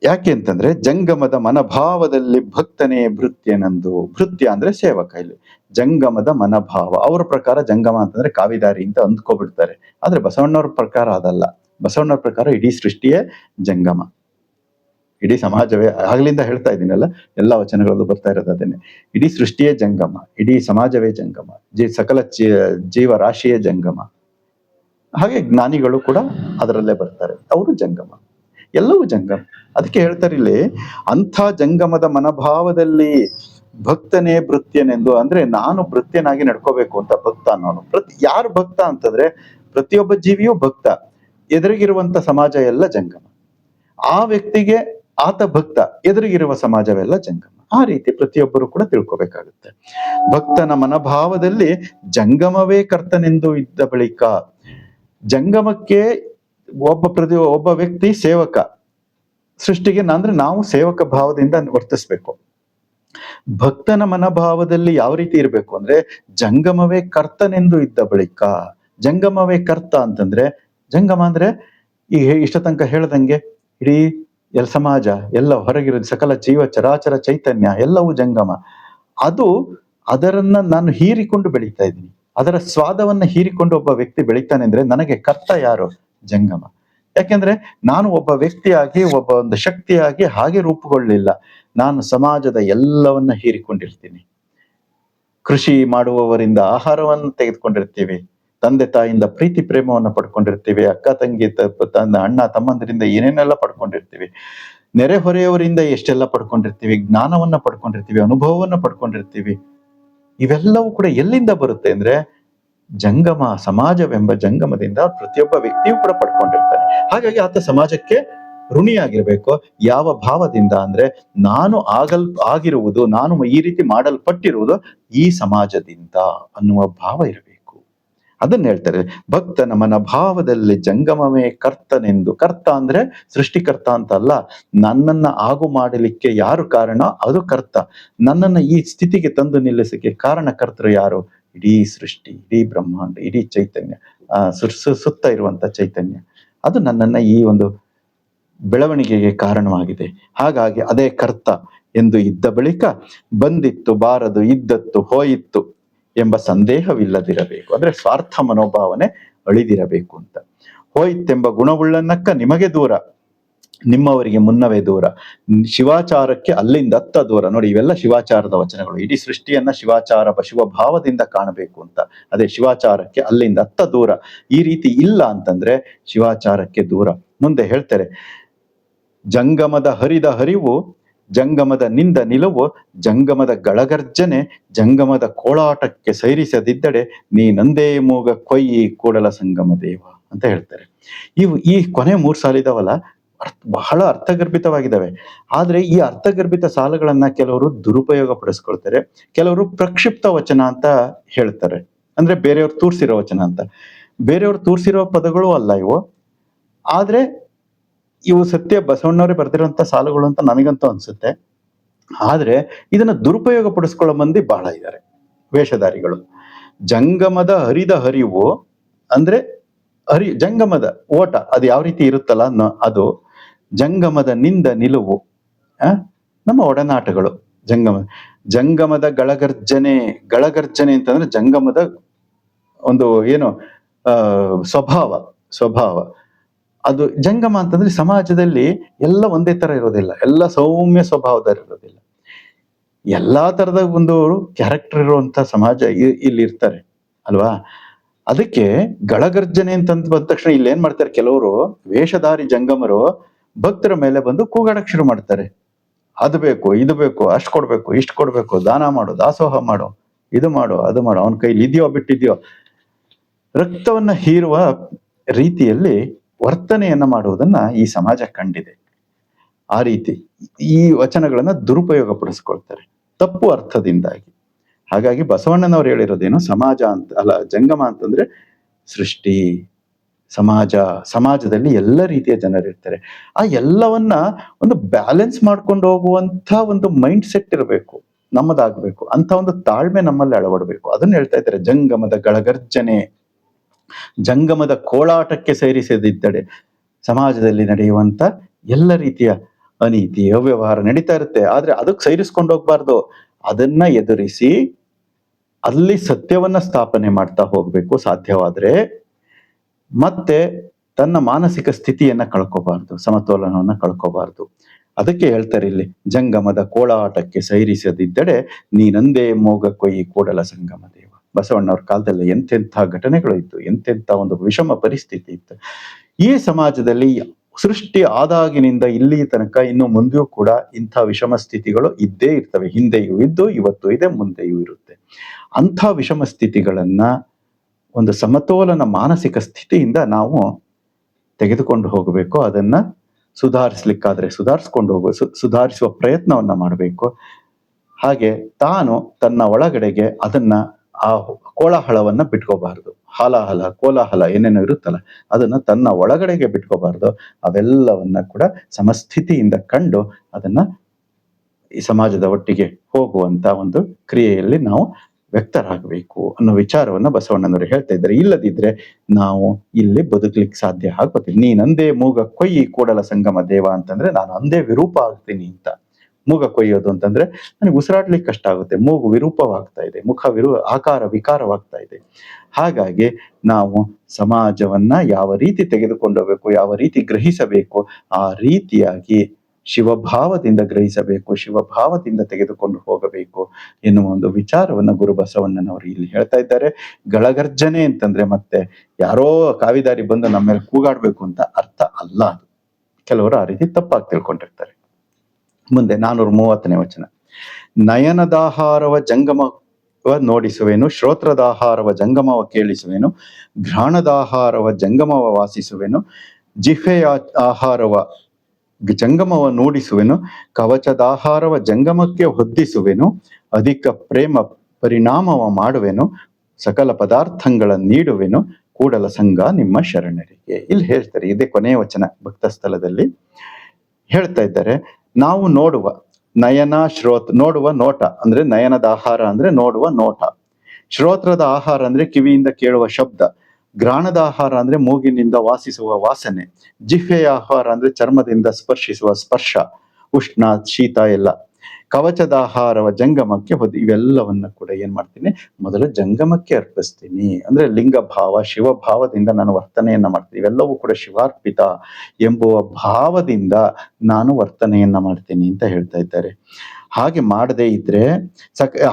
ಯಾಕೆ ಅಂತಂದ್ರೆ ಜಂಗಮದ ಮನಭಾವದಲ್ಲಿ ಭಕ್ತನೇ ಭೃತ್ಯನೆಂದು. ಭೃತ್ಯ ಅಂದ್ರೆ ಸೇವಕ. ಇಲ್ಲಿ ಜಂಗಮದ ಮನಭಾವ, ಅವ್ರ ಪ್ರಕಾರ ಜಂಗಮ ಅಂತಂದ್ರೆ ಕಾವಿದಾರಿ ಅಂತ ಅಂದ್ಕೋಬಿಡ್ತಾರೆ. ಆದ್ರೆ ಬಸವಣ್ಣವ್ರ ಪ್ರಕಾರ ಅದಲ್ಲ. ಬಸವಣ್ಣವ್ರ ಪ್ರಕಾರ ಇಡೀ ಸೃಷ್ಟಿಯೇ ಜಂಗಮ, ಇಡೀ ಸಮಾಜವೇ. ಆಗ್ಲಿಂದ ಹೇಳ್ತಾ ಇದ್ದೀನಲ್ಲ, ಎಲ್ಲಾ ವಚನಗಳಲ್ಲೂ ಬರ್ತಾ ಇರೋದು ಅದನ್ನೇ. ಇಡೀ ಸೃಷ್ಟಿಯೇ ಜಂಗಮ, ಇಡೀ ಸಮಾಜವೇ ಜಂಗಮ, ಸಕಲ ಜೀವ ರಾಶಿಯೇ ಜಂಗಮ. ಹಾಗೆ ಜ್ಞಾನಿಗಳು ಕೂಡ ಅದರಲ್ಲೇ ಬರ್ತಾರೆ, ಅವರು ಜಂಗಮ, ಎಲ್ಲವೂ ಜಂಗಮ. ಅದಕ್ಕೆ ಹೇಳ್ತಾರೆ ಇಲ್ಲಿ, ಅಂಥ ಜಂಗಮದ ಮನೋಭಾವದಲ್ಲಿ ಭಕ್ತನೇ ಭೃತ್ಯನೆಂದು. ಅಂದ್ರೆ ನಾನು ಭೃತ್ಯನಾಗಿ ನಡ್ಕೋಬೇಕು ಅಂತ ಭಕ್ತ ಅನ್ನೋನು. ಯಾರು ಭಕ್ತ ಅಂತಂದ್ರೆ ಪ್ರತಿಯೊಬ್ಬ ಜೀವಿಯೂ ಭಕ್ತ. ಎದುರಿಗಿರುವಂತ ಸಮಾಜ ಎಲ್ಲ ಜಂಗಮ. ಆ ವ್ಯಕ್ತಿಗೆ ಆತ ಭಕ್ತ, ಎದುರಿಗಿರುವ ಸಮಾಜವೆಲ್ಲ ಜಂಗಮ. ಆ ರೀತಿ ಪ್ರತಿಯೊಬ್ಬರು ಕೂಡ ತಿಳ್ಕೊಬೇಕಾಗುತ್ತೆ. ಭಕ್ತನ ಮನೋಭಾವದಲ್ಲಿ ಜಂಗಮವೇ ಕರ್ತನೆಂದು ಇದ್ದ ಬಳಿಕ, ಜಂಗಮಕ್ಕೆ ಒಬ್ಬ ವ್ಯಕ್ತಿ ಸೇವಕ. ಸೃಷ್ಟಿಗೆ ಅಂದ್ರೆ ನಾವು ಸೇವಕ ಭಾವದಿಂದ ವರ್ತಿಸ್ಬೇಕು. ಭಕ್ತನ ಮನೋಭಾವದಲ್ಲಿ ಯಾವ ರೀತಿ ಇರಬೇಕು ಅಂದ್ರೆ ಜಂಗಮವೇ ಕರ್ತನೆಂದು ಇದ್ದ ಬಳಿಕ. ಜಂಗಮವೇ ಕರ್ತ ಅಂತಂದ್ರೆ, ಜಂಗಮ ಅಂದ್ರೆ ಈ ಇಷ್ಟ ತನಕ ಹೇಳ್ದಂಗೆ ಇಡೀ ಸಮಾಜ ಎಲ್ಲ ಹೊರಗಿರೋದು ಸಕಲ ಜೀವ ಚರಾಚರ ಚೈತನ್ಯ ಎಲ್ಲವೂ ಜಂಗಮ. ಅದರನ್ನ ನಾನು ಹೀರಿಕೊಂಡು ಬೆಳೀತಾ ಇದ್ದೀನಿ. ಅದರ ಸ್ವಾದವನ್ನ ಹೀರಿಕೊಂಡು ಒಬ್ಬ ವ್ಯಕ್ತಿ ಬೆಳೀತಾನೆ ಅಂದ್ರೆ ನನಗೆ ಕರ್ತ ಯಾರು? ಜಂಗಮ. ಯಾಕೆಂದ್ರೆ ನಾನು ಒಬ್ಬ ವ್ಯಕ್ತಿಯಾಗಿ, ಒಬ್ಬ ಒಂದು ಶಕ್ತಿಯಾಗಿ ಹಾಗೆ ರೂಪುಗೊಳ್ಳಲಿಲ್ಲ. ನಾನು ಸಮಾಜದ ಎಲ್ಲವನ್ನ ಹೀರಿಕೊಂಡಿರ್ತೀನಿ. ಕೃಷಿ ಮಾಡುವವರಿಂದ ಆಹಾರವನ್ನು ತೆಗೆದುಕೊಂಡಿರ್ತೀವಿ, ತಂದೆ ತಾಯಿಯಿಂದ ಪ್ರೀತಿ ಪ್ರೇಮವನ್ನ ಪಡ್ಕೊಂಡಿರ್ತೀವಿ, ಅಕ್ಕ ತಂಗಿ ಅಣ್ಣ ತಮ್ಮಂದಿರಿಂದ ಏನೇನೆಲ್ಲ ಪಡ್ಕೊಂಡಿರ್ತೀವಿ, ನೆರೆಹೊರೆಯವರಿಂದ ಎಷ್ಟೆಲ್ಲ ಪಡ್ಕೊಂಡಿರ್ತೀವಿ, ಜ್ಞಾನವನ್ನ ಪಡ್ಕೊಂಡಿರ್ತೀವಿ, ಅನುಭವವನ್ನ ಪಡ್ಕೊಂಡಿರ್ತೀವಿ. ಇವೆಲ್ಲವೂ ಕೂಡ ಎಲ್ಲಿಂದ ಬರುತ್ತೆ ಅಂದ್ರೆ ಜಂಗಮ, ಸಮಾಜವೆಂಬ ಜಂಗಮದಿಂದ ಪ್ರತಿಯೊಬ್ಬ ವ್ಯಕ್ತಿಯೂ ಕೂಡ ಪಡ್ಕೊಂಡಿರ್ತಾನೆ. ಹಾಗಾಗಿ ಆತ ಸಮಾಜಕ್ಕೆ ಋಣಿಯಾಗಿರ್ಬೇಕು. ಯಾವ ಭಾವದಿಂದ ಅಂದ್ರೆ ನಾನು ಆಗಿರುವುದು, ನಾನು ಈ ರೀತಿ ಮಾಡಲ್ಪಟ್ಟಿರುವುದು ಈ ಸಮಾಜದಿಂದ ಅನ್ನುವ ಭಾವ ಇರಬೇಕು. ಅದನ್ನ ಹೇಳ್ತಾರೆ, ಭಕ್ತನ ಮನೋಭಾವದಲ್ಲಿ ಜಂಗಮವೇ ಕರ್ತನೆಂದು. ಕರ್ತ ಅಂದ್ರೆ ಸೃಷ್ಟಿಕರ್ತ ಅಂತ ಅಲ್ಲ, ನನ್ನನ್ನ ಆಗು ಮಾಡಲಿಕ್ಕೆ ಯಾರು ಕಾರಣ ಅದು ಕರ್ತ. ನನ್ನನ್ನ ಈ ಸ್ಥಿತಿಗೆ ತಂದು ನಿಲ್ಲಿಸಕ್ಕೆ ಕಾರಣಕರ್ತರು ಯಾರು? ಇಡೀ ಸೃಷ್ಟಿ, ಇಡೀ ಬ್ರಹ್ಮಾಂಡ, ಇಡೀ ಚೈತನ್ಯ, ಸುತ್ತ ಇರುವಂತ ಚೈತನ್ಯ, ಅದು ನನ್ನನ್ನ ಈ ಒಂದು ಬೆಳವಣಿಗೆಗೆ ಕಾರಣವಾಗಿದೆ. ಹಾಗಾಗಿ ಅದೇ ಕರ್ತ ಎಂದು ಇದ್ದ ಬಳಿಕ ಬಂದಿತ್ತು, ಬಾರದು, ಇದ್ದತ್ತು, ಹೋಯಿತ್ತು ಎಂಬ ಸಂದೇಹವಿಲ್ಲದಿರಬೇಕು. ಅಂದ್ರೆ ಸ್ವಾರ್ಥ ಮನೋಭಾವನೆ ಅಳಿದಿರಬೇಕು ಅಂತ. ಹೋಯಿತ್ತೆಂಬ ಗುಣವುಳ್ಳನ್ನಕ್ಕ ನಿಮಗೆ ದೂರ, ನಿಮ್ಮವರಿಗೆ ಮುನ್ನವೇ ದೂರ. ಶಿವಾಚಾರಕ್ಕೆ ಅಲ್ಲಿಂದತ್ತ ದೂರ. ನೋಡಿ, ಇವೆಲ್ಲ ಶಿವಾಚಾರದ ವಚನಗಳು. ಇಡೀ ಸೃಷ್ಟಿಯನ್ನ ಶಿವಭಾವದಿಂದ ಕಾಣಬೇಕು ಅಂತ. ಅದೇ ಶಿವಾಚಾರಕ್ಕೆ ಅಲ್ಲಿಂದತ್ತ ದೂರ. ಈ ರೀತಿ ಇಲ್ಲ ಅಂತಂದ್ರೆ ಶಿವಾಚಾರಕ್ಕೆ ದೂರ. ಮುಂದೆ ಹೇಳ್ತಾರೆ, ಜಂಗಮದ ಹರಿದ ಹರಿವು, ಜಂಗಮದ ನಿಂದ ನಿಲುವು, ಜಂಗಮದ ಗಳಗರ್ಜನೆ, ಜಂಗಮದ ಕೋಳಾಟಕ್ಕೆ ಸೈರಿಸದಿದ್ದಡೆ ನೀನಂದೇ ಮೂಗ ಕೊಯ್ಯಿ ಕೂಡಲ ಸಂಗಮ ದೇವ ಅಂತ ಹೇಳ್ತಾರೆ. ಈ ಕೊನೆ 3 ಸಾಲಿದಾವಲ್ಲ, ಬಹಳ ಅರ್ಥಗರ್ಭಿತವಾಗಿದ್ದಾವೆ. ಆದ್ರೆ ಈ ಅರ್ಥಗರ್ಭಿತ ಸಾಲುಗಳನ್ನ ಕೆಲವರು ದುರುಪಯೋಗ ಪಡಿಸ್ಕೊಳ್ತಾರೆ, ಕೆಲವರು ಪ್ರಕ್ಷಿಪ್ತ ವಚನ ಅಂತ ಹೇಳ್ತಾರೆ. ಅಂದ್ರೆ ಬೇರೆಯವ್ರು ತೂರ್ಸಿರೋ ವಚನ ಅಂತ. ಬೇರೆಯವ್ರು ತೂರ್ಸಿರೋ ಪದಗಳು ಅಲ್ಲ ಇವು. ಆದ್ರೆ ಇವು ಸತ್ಯ ಬಸವಣ್ಣವರೇ ಬರ್ದಿರೋಂಥ ಸಾಲುಗಳು ಅಂತ ನನಗಂತೂ ಅನ್ಸುತ್ತೆ. ಆದ್ರೆ ಇದನ್ನ ದುರುಪಯೋಗ ಪಡಿಸ್ಕೊಳ್ಳೋ ಮಂದಿ ಬಹಳ ಇದ್ದಾರೆ, ವೇಷಧಾರಿಗಳು. ಜಂಗಮದ ಹರಿದ ಹರಿವು ಅಂದ್ರೆ ಜಂಗಮದ ಓಟ ಅದು ಯಾವ ರೀತಿ ಇರುತ್ತಲ್ಲ ಅದು. ಜಂಗಮದ ನಿಂದ ನಿಲುವು, ನಮ್ಮ ಒಡನಾಟಗಳು. ಜಂಗಮದ ಗಳಗರ್ಜನೆ. ಗಳಗರ್ಜನೆ ಅಂತಂದ್ರೆ ಜಂಗಮದ ಒಂದು ಏನು ಸ್ವಭಾವ. ಅದು ಜಂಗಮ ಅಂತಂದ್ರೆ ಸಮಾಜದಲ್ಲಿ ಎಲ್ಲ ಒಂದೇ ತರ ಇರೋದಿಲ್ಲ, ಎಲ್ಲ ಸೌಮ್ಯ ಸ್ವಭಾವದಲ್ಲಿರೋದಿಲ್ಲ. ಎಲ್ಲಾ ತರದ ಒಂದು ಕ್ಯಾರೆಕ್ಟರ್ ಇರುವಂತ ಸಮಾಜ ಇಲ್ಲಿ ಇರ್ತಾರೆ ಅಲ್ವಾ. ಅದಕ್ಕೆ ಗಳಗರ್ಜನೆ ಅಂತಂತ ಬಂದ ತಕ್ಷಣ ಇಲ್ಲಿ ಏನ್ ಮಾಡ್ತಾರೆ, ಕೆಲವರು ವೇಷಧಾರಿ ಜಂಗಮರು ಭಕ್ತರ ಮೇಲೆ ಬಂದು ಕೂಗಾಡಕ್ ಶುರು ಮಾಡ್ತಾರೆ. ಅದು ಬೇಕು, ಇದು ಬೇಕು, ಅಷ್ಟು ಕೊಡ್ಬೇಕು, ಇಷ್ಟು ಕೊಡ್ಬೇಕು, ದಾನ ಮಾಡು, ದಾಸೋಹ ಮಾಡು, ಇದು ಮಾಡು, ಅದು ಮಾಡು, ಅವನ ಕೈಲಿ ಇದೆಯೋ ಬಿಟ್ಟಿದ್ಯೋ. ರಕ್ತವನ್ನ ಹೀರುವ ರೀತಿಯಲ್ಲಿ ವರ್ತನೆಯನ್ನ ಮಾಡುವುದನ್ನ ಈ ಸಮಾಜ ಕಂಡಿದೆ. ಆ ರೀತಿ ಈ ವಚನಗಳನ್ನ ದುರುಪಯೋಗ ಪಡಿಸ್ಕೊಳ್ತಾರೆ ತಪ್ಪು ಅರ್ಥದಿಂದಾಗಿ. ಹಾಗಾಗಿ ಬಸವಣ್ಣನವ್ರು ಹೇಳಿರೋದೇನು, ಸಮಾಜ ಅಂತ ಅಲ್ಲ, ಜಂಗಮ ಅಂತಂದ್ರೆ ಸೃಷ್ಟಿ, ಸಮಾಜದಲ್ಲಿ ಎಲ್ಲ ರೀತಿಯ ಜನರಿರ್ತಾರೆ. ಆ ಎಲ್ಲವನ್ನ ಒಂದು ಬ್ಯಾಲೆನ್ಸ್ ಮಾಡ್ಕೊಂಡು ಹೋಗುವಂತ ಒಂದು ಮೈಂಡ್ ಸೆಟ್ ಇರಬೇಕು, ನಮ್ಮದಾಗಬೇಕು. ಅಂತ ಒಂದು ತಾಳ್ಮೆ ನಮ್ಮಲ್ಲಿ ಅಳವಡಬೇಕು. ಅದನ್ನ ಹೇಳ್ತಾ ಇದ್ದಾರೆ. ಜಂಗಮದ ಗಳಗರ್ಜನೆ, ಜಂಗಮದ ಕೋಳಾಟಕ್ಕೆ ಸೇರಿಸದಿದ್ದಡೆ. ಸಮಾಜದಲ್ಲಿ ನಡೆಯುವಂತ ಎಲ್ಲ ರೀತಿಯ ಅನೀತಿ ಅವ್ಯವಹಾರ ನಡೀತಾ ಇರುತ್ತೆ, ಆದ್ರೆ ಅದಕ್ಕೆ ಸೈರಿಸ್ಕೊಂಡು ಹೋಗ್ಬಾರ್ದು. ಅದನ್ನ ಎದುರಿಸಿ ಅಲ್ಲಿ ಸತ್ಯವನ್ನ ಸ್ಥಾಪನೆ ಮಾಡ್ತಾ ಹೋಗ್ಬೇಕು ಸಾಧ್ಯವಾದ್ರೆ. ಮತ್ತೆ ತನ್ನ ಮಾನಸಿಕ ಸ್ಥಿತಿಯನ್ನ ಕಳ್ಕೋಬಾರ್ದು, ಸಮತೋಲನವನ್ನ ಕಳ್ಕೋಬಾರ್ದು. ಅದಕ್ಕೆ ಹೇಳ್ತಾರೆ ಇಲ್ಲಿ, ಜಂಗಮದ ಕೋಳಾಟಕ್ಕೆ ಸೈರಿಸದಿದ್ದಡೆ ನೀನಂದೇ ಮೋಗ ಕೊಯ್ಯಿ ಕೂಡಲ ಸಂಗಮ ದೇವ. ಬಸವಣ್ಣವ್ರ ಕಾಲದಲ್ಲಿ ಎಂತೆಂಥ ಘಟನೆಗಳು ಇತ್ತು, ಎಂತೆಂಥ ಒಂದು ವಿಷಮ ಪರಿಸ್ಥಿತಿ ಇತ್ತು. ಈ ಸಮಾಜದಲ್ಲಿ ಸೃಷ್ಟಿ ಆದಾಗಿನಿಂದ ಇಲ್ಲಿ ತನಕ ಇನ್ನು ಮುಂದೆಯೂ ಕೂಡ ಇಂಥ ವಿಷಮ ಸ್ಥಿತಿಗಳು ಇದ್ದೇ ಇರ್ತವೆ. ಹಿಂದೆಯೂ ಇದ್ದು, ಇವತ್ತು ಇದೆ, ಮುಂದೆಯೂ ಇರುತ್ತೆ. ಅಂಥ ವಿಷಮ ಸ್ಥಿತಿಗಳನ್ನ ಒಂದು ಸಮತೋಲನ ಮಾನಸಿಕ ಸ್ಥಿತಿಯಿಂದ ನಾವು ತೆಗೆದುಕೊಂಡು ಹೋಗಬೇಕು. ಅದನ್ನ ಸುಧಾರಿಸ್ಲಿಕ್ಕಾದ್ರೆ ಸುಧಾರಿಸುವ ಪ್ರಯತ್ನವನ್ನ ಮಾಡಬೇಕು. ಹಾಗೆ ತಾನು ತನ್ನ ಒಳಗಡೆಗೆ ಅದನ್ನ ಆ ಕೋಲಾಹಲವನ್ನ ಬಿಟ್ಕೋಬಾರ್ದು. ಹಾಲಾಹಲ, ಕೋಲಾಹಲ ಏನೇನೋ ಇರುತ್ತಲ್ಲ, ಅದನ್ನ ತನ್ನ ಒಳಗಡೆಗೆ ಬಿಟ್ಕೋಬಾರ್ದು. ಅವೆಲ್ಲವನ್ನ ಕೂಡ ಸಮಸ್ಥಿತಿಯಿಂದ ಕಂಡು ಅದನ್ನ ಈ ಸಮಾಜದ ಒಟ್ಟಿಗೆ ಹೋಗುವಂತ ಒಂದು ಕ್ರಿಯೆಯಲ್ಲಿ ನಾವು ವ್ಯಕ್ತರಾಗಬೇಕು ಅನ್ನೋ ವಿಚಾರವನ್ನ ಬಸವಣ್ಣನವರು ಹೇಳ್ತಾ ಇದ್ದಾರೆ. ಇಲ್ಲದಿದ್ರೆ ನಾವು ಇಲ್ಲಿ ಬದುಕಲಿಕ್ಕೆ ಸಾಧ್ಯ ಆಗೋದಿಲ್ಲ. ನೀನಂದೇ ಮೂಗ ಕೊಯ್ಯಿ ಕೂಡಲ ಸಂಗಮ ದೇವ ಅಂತಂದ್ರೆ ನಾನು ಅಂದೇ ವಿರೂಪ ಆಗ್ತೀನಿ ಅಂತ. ಮೂಗ ಕೊಯ್ಯೋದು ಅಂತಂದ್ರೆ ನನಗೆ ಉಸಿರಾಡ್ಲಿಕ್ಕೆ ಕಷ್ಟ ಆಗುತ್ತೆ, ಮೂಗು ವಿರೂಪವಾಗ್ತಾ ಇದೆ, ಆಕಾರ ವಿಕಾರವಾಗ್ತಾ ಇದೆ. ಹಾಗಾಗಿ ನಾವು ಸಮಾಜವನ್ನ ಯಾವ ರೀತಿ ತೆಗೆದುಕೊಂಡು ಹೋಗ್ಬೇಕು, ಯಾವ ರೀತಿ ಗ್ರಹಿಸಬೇಕು, ಆ ರೀತಿಯಾಗಿ ಶಿವಭಾವದಿಂದ ಗ್ರಹಿಸಬೇಕು, ಶಿವಭಾವದಿಂದ ತೆಗೆದುಕೊಂಡು ಹೋಗಬೇಕು ಎನ್ನುವ ಒಂದು ವಿಚಾರವನ್ನ ಗುರು ಬಸವಣ್ಣನವರು ಇಲ್ಲಿ ಹೇಳ್ತಾ ಇದ್ದಾರೆ. ಗಳಗರ್ಜನೆ ಅಂತಂದ್ರೆ ಮತ್ತೆ ಯಾರೋ ಕಾವಿದಾರಿ ಬಂದು ನಮ್ಮ ಮೇಲೆ ಕೂಗಾಡ್ಬೇಕು ಅಂತ ಅರ್ಥ ಅಲ್ಲ. ಅದು ಕೆಲವರು ಆ ರೀತಿ ತಪ್ಪಾಗಿ ತಿಳ್ಕೊಂಡಿರ್ತಾರೆ. ಮುಂದೆ 430ನೇ ವಚನ. ನಯನದಾಹಾರವ ಜಂಗಮವ ನೋಡಿಸುವೆನು, ಶ್ರೋತ್ರದಾಹಾರವ ಜಂಗಮವ ಕೇಳಿಸುವೆನು, ಘ್ರಾಣದಾಹಾರವ ಜಂಗಮವ ವಾಸಿಸುವೆನು, ಜಿಹ್ವೆಯ ಆಹಾರವ ಜಂಗಮವ ನೋಡಿಸುವೆನು, ಕವಚದಾಹಾರವ ಜಂಗಮಕ್ಕೆ ಹೊದ್ದಿಸುವೆನು, ಅಧಿಕ ಪ್ರೇಮ ಪರಿಣಾಮವ ಮಾಡುವೆನು, ಸಕಲ ಪದಾರ್ಥಗಳ ನೀಡುವೆನು, ಕೂಡಲ ಸಂಘ ನಿಮ್ಮ ಶರಣರಿಗೆ. ಇಲ್ಲಿ ಹೇಳ್ತಾರೆ, ಇದೇ ಕೊನೆಯ ವಚನ ಭಕ್ತ ಸ್ಥಳದಲ್ಲಿ ಹೇಳ್ತಾ ಇದ್ದಾರೆ. ನಾವು ನೋಡುವ ನಯನ ನೋಡುವ ನೋಟ ಅಂದ್ರೆ ನಯನದ ಆಹಾರ ಅಂದ್ರೆ ನೋಡುವ ನೋಟ, ಶ್ರೋತ್ರದ ಆಹಾರ ಅಂದ್ರೆ ಕಿವಿಯಿಂದ ಕೇಳುವ ಶಬ್ದ, ಘ್ರಾಣದ ಆಹಾರ ಅಂದ್ರೆ ಮೂಗಿನಿಂದ ವಾಸಿಸುವ ವಾಸನೆ, ಜಿಹ್ವೆಯ ಆಹಾರ ಅಂದ್ರೆ ಚರ್ಮದಿಂದ ಸ್ಪರ್ಶಿಸುವ ಸ್ಪರ್ಶ, ಉಷ್ಣ ಶೀತ ಎಲ್ಲ, ಕವಚದ ಆಹಾರವ ಜಂಗಮಕ್ಕೆ ಇವೆಲ್ಲವನ್ನ ಕೂಡ ಏನ್ ಮಾಡ್ತೀನಿ, ಮೊದಲು ಜಂಗಮಕ್ಕೆ ಅರ್ಪಿಸ್ತೀನಿ. ಅಂದ್ರೆ ಲಿಂಗ ಭಾವ ಶಿವಭಾವದಿಂದ ನಾನು ವರ್ತನೆಯನ್ನ ಮಾಡ್ತೀನಿ. ಇವೆಲ್ಲವೂ ಕೂಡ ಶಿವಾರ್ಪಿತ ಎಂಬುವ ಭಾವದಿಂದ ನಾನು ವರ್ತನೆಯನ್ನ ಮಾಡ್ತೀನಿ ಅಂತ ಹೇಳ್ತಾ ಇದ್ದಾರೆ. ಹಾಗೆ ಮಾಡದೇ ಇದ್ರೆ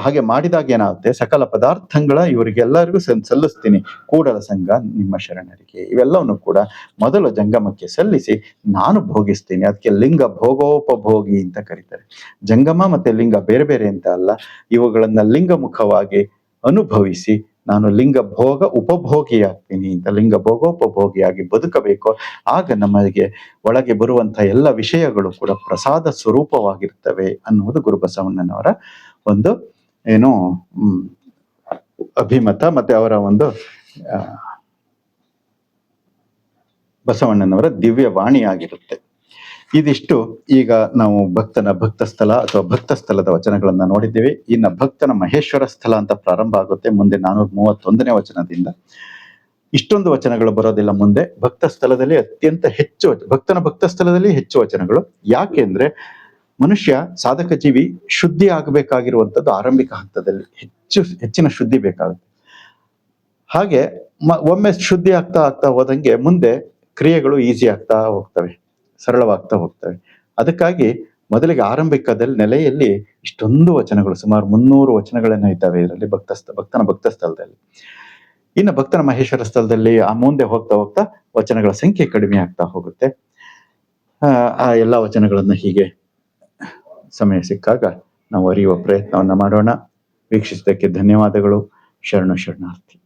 ಹಾಗೆ ಮಾಡಿದಾಗ ಏನಾಗುತ್ತೆ, ಸಕಲ ಪದಾರ್ಥಗಳ ಇವರಿಗೆಲ್ಲರಿಗೂ ಸಲ್ಲಿಸ್ತೀನಿ, ಕೂಡಲ ಸಂಘ ನಿಮ್ಮ ಶರಣರಿಗೆ, ಇವೆಲ್ಲವನ್ನು ಕೂಡ ಮೊದಲು ಜಂಗಮಕ್ಕೆ ಸಲ್ಲಿಸಿ ನಾನು ಭೋಗಿಸ್ತೀನಿ. ಅದಕ್ಕೆ ಲಿಂಗ ಭೋಗೋಪಭೋಗಿ ಅಂತ ಕರೀತಾರೆ. ಜಂಗಮ ಮತ್ತೆ ಲಿಂಗ ಬೇರೆ ಬೇರೆ ಅಂತ ಅಲ್ಲ, ಇವುಗಳನ್ನ ಲಿಂಗ ಮುಖವಾಗಿ ಅನುಭವಿಸಿ ನಾನು ಲಿಂಗ ಭೋಗ ಉಪಭೋಗಿಯಾಗ್ತೀನಿ ಅಂತ, ಲಿಂಗ ಭೋಗೋಪಭೋಗಿಯಾಗಿ ಬದುಕಬೇಕು. ಆಗ ನಮಗೆ ಒಳಗೆ ಬರುವಂತಹ ಎಲ್ಲ ವಿಷಯಗಳು ಕೂಡ ಪ್ರಸಾದ ಸ್ವರೂಪವಾಗಿರ್ತವೆ ಅನ್ನುವುದು ಗುರುಬಸವಣ್ಣನವರ ಒಂದು ಏನು ಅಭಿಮತ, ಮತ್ತೆ ಅವರ ಒಂದು ಬಸವಣ್ಣನವರ ದಿವ್ಯ ವಾಣಿಯಾಗಿರುತ್ತೆ. ಇದಿಷ್ಟು ಈಗ ನಾವು ಭಕ್ತ ಸ್ಥಳ ಅಥವಾ ಭಕ್ತ ಸ್ಥಳದ ವಚನಗಳನ್ನ ನೋಡಿದ್ದೀವಿ. ಇನ್ನು ಭಕ್ತನ ಮಹೇಶ್ವರ ಸ್ಥಳ ಅಂತ ಪ್ರಾರಂಭ ಆಗುತ್ತೆ ಮುಂದೆ 431ನೇ ವಚನದಿಂದ. ಇಷ್ಟೊಂದು ವಚನಗಳು ಬರೋದಿಲ್ಲ ಮುಂದೆ. ಭಕ್ತ ಸ್ಥಳದಲ್ಲಿ ಅತ್ಯಂತ ಹೆಚ್ಚು ಭಕ್ತ ಸ್ಥಳದಲ್ಲಿ ಹೆಚ್ಚು ವಚನಗಳು. ಯಾಕೆಂದ್ರೆ ಮನುಷ್ಯ ಸಾಧಕ ಜೀವಿ ಶುದ್ಧಿ ಆಗಬೇಕಾಗಿರುವಂಥದ್ದು ಆರಂಭಿಕ ಹಂತದಲ್ಲಿ ಹೆಚ್ಚಿನ ಶುದ್ಧಿ ಬೇಕಾಗುತ್ತೆ. ಹಾಗೆ ಒಮ್ಮೆ ಶುದ್ಧಿ ಆಗ್ತಾ ಹೋದಂಗೆ ಮುಂದೆ ಕ್ರಿಯೆಗಳು ಈಸಿ ಆಗ್ತಾ ಹೋಗ್ತವೆ, ಸರಳವಾಗ್ತಾ ಹೋಗ್ತವೆ. ಅದಕ್ಕಾಗಿ ಮೊದಲಿಗೆ ಆರಂಭಿಕದಲ್ಲಿ ನೆಲೆಯಲ್ಲಿ ಇಷ್ಟೊಂದು ವಚನಗಳು, ಸುಮಾರು 300 ವಚನಗಳನ್ನ ಇದ್ದಾವೆ ಇದರಲ್ಲಿ ಭಕ್ತನ ಭಕ್ತ ಸ್ಥಳದಲ್ಲಿ. ಇನ್ನು ಭಕ್ತನ ಮಹೇಶ್ವರ ಸ್ಥಳದಲ್ಲಿ ಆ ಮುಂದೆ ಹೋಗ್ತಾ ವಚನಗಳ ಸಂಖ್ಯೆ ಕಡಿಮೆ ಆಗ್ತಾ ಹೋಗುತ್ತೆ. ಆ ಎಲ್ಲಾ ವಚನಗಳನ್ನ ಹೀಗೆ ಸಮಯ ಸಿಕ್ಕಾಗ ನಾವು ಅರಿಯುವ ಪ್ರಯತ್ನವನ್ನ ಮಾಡೋಣ. ವೀಕ್ಷಿಸಿದ್ದಕ್ಕೆ ಧನ್ಯವಾದಗಳು. ಶರಣಾರ್ಥಿ.